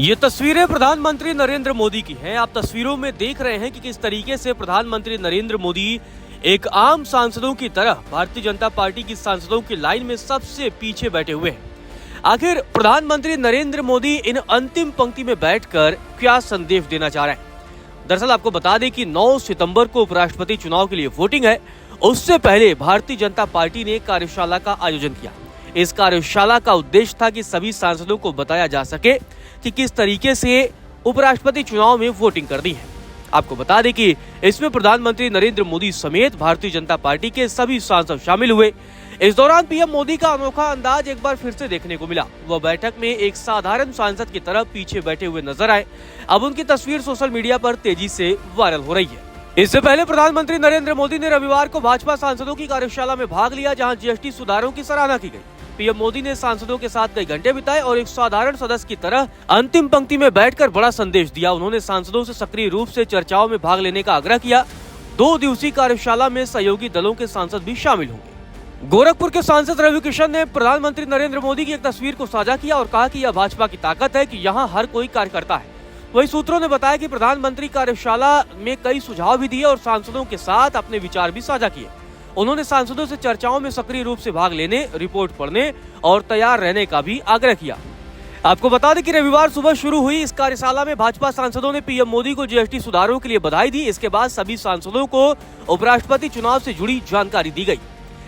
ये तस्वीरें प्रधानमंत्री नरेंद्र मोदी की हैं। आप तस्वीरों में देख रहे हैं कि किस तरीके से प्रधानमंत्री नरेंद्र मोदी एक आम सांसदों की तरह भारतीय जनता पार्टी की सांसदों की लाइन में सबसे पीछे बैठे हुए हैं। आखिर प्रधानमंत्री नरेंद्र मोदी इन अंतिम पंक्ति में बैठकर क्या संदेश देना चाह रहे हैं? दरअसल आपको बता दें कि 9 सितंबर को उपराष्ट्रपति चुनाव के लिए वोटिंग है। उससे पहले भारतीय जनता पार्टी ने कार्यशाला का आयोजन किया। इस कार्यशाला का उद्देश्य था कि सभी सांसदों को बताया जा सके कि किस तरीके से उपराष्ट्रपति चुनाव में वोटिंग करनी है। आपको बता दें कि इसमें प्रधानमंत्री नरेंद्र मोदी समेत भारतीय जनता पार्टी के सभी सांसद शामिल हुए। इस दौरान पीएम मोदी का अनोखा अंदाज एक बार फिर से देखने को मिला। वह बैठक में एक साधारण सांसद की तरह पीछे बैठे हुए नजर आए। अब उनकी तस्वीर सोशल मीडिया पर तेजी से वायरल हो रही है। इससे पहले प्रधानमंत्री नरेंद्र मोदी ने रविवार को भाजपा सांसदों की कार्यशाला में भाग लिया, जहां जीएसटी सुधारों की सराहना की गई। पीएम मोदी ने सांसदों के साथ कई घंटे बिताए और एक साधारण सदस्य की तरह अंतिम पंक्ति में बैठकर बड़ा संदेश दिया। उन्होंने सांसदों से सक्रिय रूप से चर्चाओं में भाग लेने का आग्रह किया। 2 दिवसीय कार्यशाला में सहयोगी दलों के सांसद भी शामिल होंगे। गोरखपुर के सांसद रवि किशन ने प्रधानमंत्री नरेंद्र मोदी की एक तस्वीर को साझा किया और कहा कि यह भाजपा की ताकत है कि यहाँ हर कोई कार्यकर्ता है। वही सूत्रों ने बताया कि प्रधानमंत्री कार्यशाला में कई सुझाव भी दिए और सांसदों के साथ अपने विचार भी साझा किए। उन्होंने सांसदों से चर्चाओं में सक्रिय रूप से भाग लेने, रिपोर्ट पढ़ने और तैयार रहने का भी आग्रह किया। आपको बता दें कि रविवार सुबह शुरू हुई इस कार्यशाला में भाजपा सांसदों ने पीएम मोदी को जीएसटी सुधारों के लिए बधाई दी। इसके बाद सभी सांसदों को उपराष्ट्रपति चुनाव से जुड़ी जानकारी दी गई।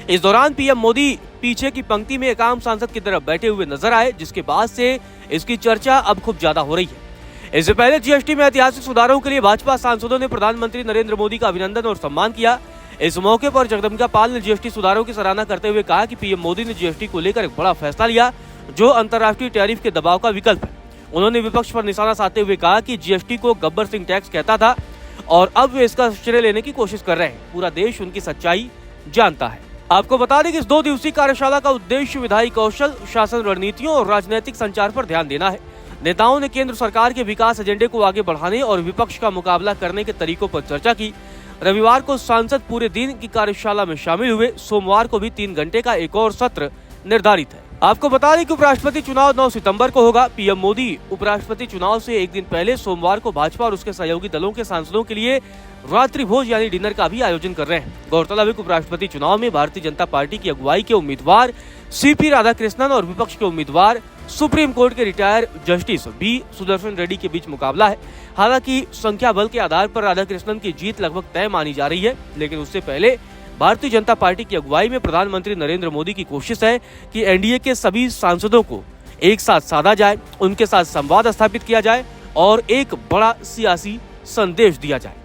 इस दौरान पीएम मोदी पीछे की पंक्ति में एक आम सांसद की तरफ बैठे हुए नजर आए, जिसके बाद से इसकी चर्चा अब खूब ज्यादा हो रही है। इससे पहले जीएसटी में ऐतिहासिक सुधारों के लिए भाजपा सांसदों ने प्रधानमंत्री नरेंद्र मोदी का अभिनंदन और सम्मान किया। इस मौके पर जगदम्बिका पाल ने जीएसटी सुधारों की सराहना करते हुए कहा कि पीएम मोदी ने जीएसटी को लेकर एक बड़ा फैसला लिया, जो अंतर्राष्ट्रीय टैरिफ के दबाव का विकल्प है। उन्होंने विपक्ष पर निशाना साधते हुए कहा कि जीएसटी को गब्बर सिंह टैक्स कहता था और अब वे इसका श्रेय लेने की कोशिश कर रहे हैं। पूरा देश उनकी सच्चाई जानता है। आपको बता दें कि इस 2 दिवसीय कार्यशाला का उद्देश्य विधायी कौशल, शासन रणनीतियों और राजनीतिक संचार पर ध्यान देना है। नेताओं ने केंद्र सरकार के विकास एजेंडे को आगे बढ़ाने और विपक्ष का मुकाबला करने के तरीकों पर चर्चा की। रविवार को सांसद पूरे दिन की कार्यशाला में शामिल हुए। सोमवार को भी 3 घंटे का एक और सत्र निर्धारित है। आपको बता दें कि उपराष्ट्रपति चुनाव 9 सितंबर को होगा। पीएम मोदी उपराष्ट्रपति चुनाव से एक दिन पहले सोमवार को भाजपा और उसके सहयोगी दलों के सांसदों के लिए रात्रि भोज यानी डिनर का भी आयोजन कर रहे हैं। गौरतलब है कि उपराष्ट्रपति चुनाव में भारतीय जनता पार्टी की अगुवाई के उम्मीदवार सीपी राधाकृष्णन और विपक्ष के उम्मीदवार सुप्रीम कोर्ट के retired justice B Sudarshan Reddy के बीच मुकाबला है। हालांकि संख्या बल के आधार पर राधाकृष्णन की जीत लगभग तय मानी जा रही है, लेकिन उससे पहले भारतीय जनता पार्टी की अगुवाई में प्रधानमंत्री नरेंद्र मोदी की कोशिश है कि एनडीए के सभी सांसदों को एक साथ साधा जाए, उनके साथ संवाद स्थापित किया जाए और एक बड़ा सियासी संदेश दिया जाए।